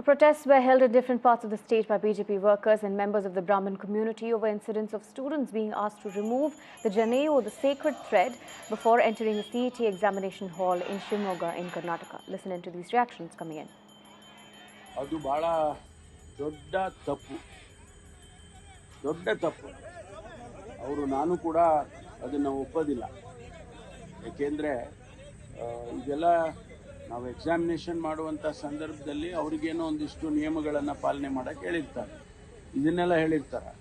Protests were held in different parts of the state by BJP workers and members of the Brahmin community over incidents of students being asked to remove the Janeyu, the sacred thread, before entering the CET examination hall in Shimoga in Karnataka. Listen into these reactions coming in. ಅದು ಬಹಳ ದೊಡ್ಡ ತಪ್ಪು ಅವರು ನಾನು ಕೂಡ ಅದನ್ನು ಒಪ್ಪೋದಿಲ್ಲ. ಯಾಕೆಂದರೆ ಇದೆಲ್ಲ ನಾವು ಎಕ್ಸಾಮಿನೇಷನ್ ಮಾಡುವಂಥ ಸಂದರ್ಭದಲ್ಲಿ ಅವರಿಗೇನೋ ಒಂದಿಷ್ಟು ನಿಯಮಗಳನ್ನು ಪಾಲನೆ ಮಾಡೋಕ್ಕೆ ಹೇಳಿರ್ತಾರೆ, ಇದನ್ನೆಲ್ಲ ಹೇಳಿರ್ತಾರೆ.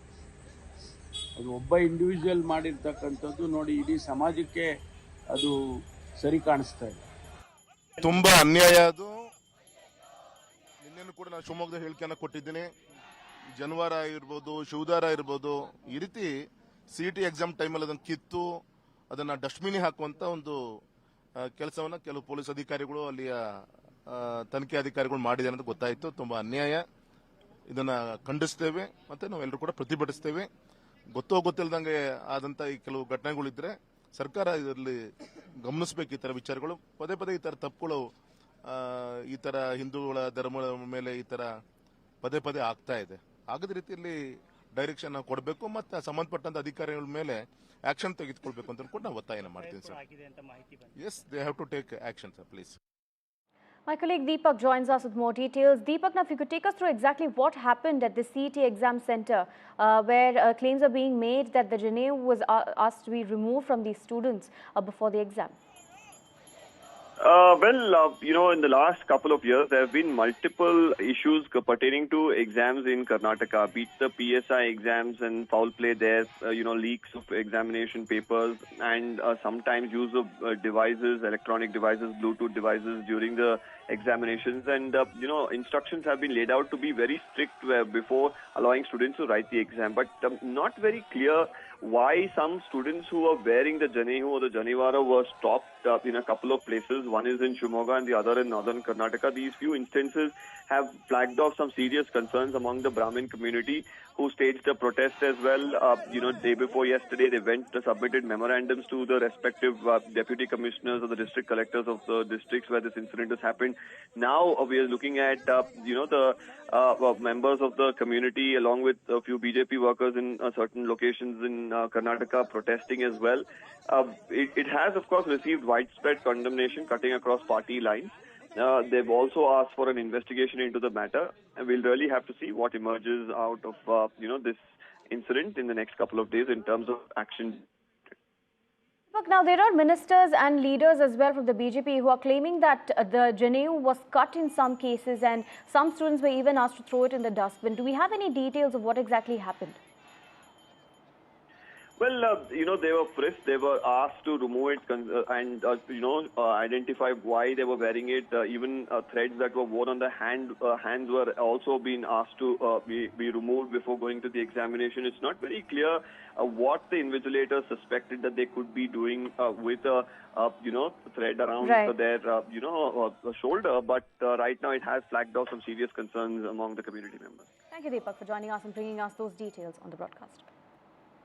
ಅದು ಒಬ್ಬ ಇಂಡಿವಿಜುವಲ್ ಮಾಡಿರ್ತಕ್ಕಂಥದ್ದು ನೋಡಿ ಇಡೀ ಸಮಾಜಕ್ಕೆ ಅದು ಸರಿ ಕಾಣಿಸ್ತಾ ಇದೆ. ತುಂಬ ಅನ್ಯಾಯ ಅದು. ನಿನ್ನೆನೂ ಕೂಡ ನಾನು ಶಿವಮೊಗ್ಗದ ಹೇಳಿಕೆಯನ್ನು ಕೊಟ್ಟಿದ್ದೀನಿ. ಜನವಾರ ಇರ್ಬೋದು, ಶಿವದಾರ ಇರ್ಬೋದು, ಈ ರೀತಿ CET ಎಕ್ಸಾಮ್ ಟೈಮಲ್ಲಿ ಅದನ್ನು ಕಿತ್ತು ಅದನ್ನು ಡಸ್ಟ್ಬಿನ್ಗೆ ಹಾಕುವಂಥ ಒಂದು ಕೆಲಸವನ್ನು ಕೆಲವು ಪೊಲೀಸ್ ಅಧಿಕಾರಿಗಳು, ಅಲ್ಲಿಯ ತನಿಖೆ ಅಧಿಕಾರಿಗಳು ಮಾಡಿದ್ದಾರೆ ಅಂತ ಗೊತ್ತಾಯಿತು. ತುಂಬ ಅನ್ಯಾಯ. ಇದನ್ನು ಖಂಡಿಸ್ತೇವೆ ಮತ್ತು ನಾವೆಲ್ಲರೂ ಕೂಡ ಪ್ರತಿಭಟಿಸ್ತೇವೆ. ಗೊತ್ತಿಲ್ಲದಂಗೆ ಆದಂಥ ಈ ಕೆಲವು ಘಟನೆಗಳಿದ್ರೆ ಸರ್ಕಾರ ಇದರಲ್ಲಿ ಗಮನಿಸಬೇಕು. ಈ ಥರ ವಿಚಾರಗಳು ಪದೇ ಈ ಥರ ತಪ್ಪುಗಳು ಈ ಥರ ಹಿಂದೂಗಳ ಧರ್ಮದ ಮೇಲೆ ಈ ಥರ ಪದೇ ಆಗ್ತಾ ಇದೆ. ಆಗದ ರೀತಿಯಲ್ಲಿ ಡೈರೆಕ್ಷನ್ ನಾವು ಕೊಡಬೇಕು ಮತ್ತು ಸಂಬಂಧಪಟ್ಟಂತ ಅಧಿಕಾರಿಗಳ ಮೇಲೆ ಆಕ್ಷನ್ ತೆಗೆದುಕೊಳ್ಬೇಕು ಅಂತ ಕೂಡ ನಾವು ಒತ್ತಾಯನ ಮಾಡ್ತೀನಿ sir. Yes, they have to take action, sir, please. My colleague Deepak joins us with more details. Deepak, now if you could take us through exactly what happened at the CET exam center where claims are being made that the Janeyu was asked to be removed from these students before the exam. In the last couple of years, there have been multiple issues pertaining to exams in Karnataka, be it the PSI exams and foul play there, leaks of examination papers, and sometimes use of devices, electronic devices, Bluetooth devices during the examinations. And, instructions have been laid out to be very strict before allowing students to write the exam. But not very clear why some students who are wearing the Janeyu or the Janivara were stopped in a couple of places. One is in Shimoga and the other in northern Karnataka. These few instances have flagged off some serious concerns among the Brahmin community, who staged a protest as well. Day before yesterday, they submitted memorandums to the respective deputy commissioners or the district collectors of the districts where this incident has happened. Now we are looking at, the members of the community along with a few BJP workers in certain locations in Karnataka protesting as well. It has, of course, received widespread condemnation cutting across party lines. They've also asked for an investigation into the matter, and we'll really have to see what emerges out of this incident in the next couple of days in terms of action. Look, now there are ministers and leaders as well from the BJP who are claiming that the Janeyu was cut in some cases and some students were even asked to throw it in the dustbin. Do we have any details of what exactly happened? Well, they were frisked. They were asked to remove it and identify why they were wearing it. Even threads that were worn on the hands were also being asked to be removed before going to the examination. It's not very clear what the invigilators suspected that they could be doing with a thread around their shoulder. But right now it has flagged off some serious concerns among the community members. Thank you, Deepak, for joining us and bringing us those details on the broadcast.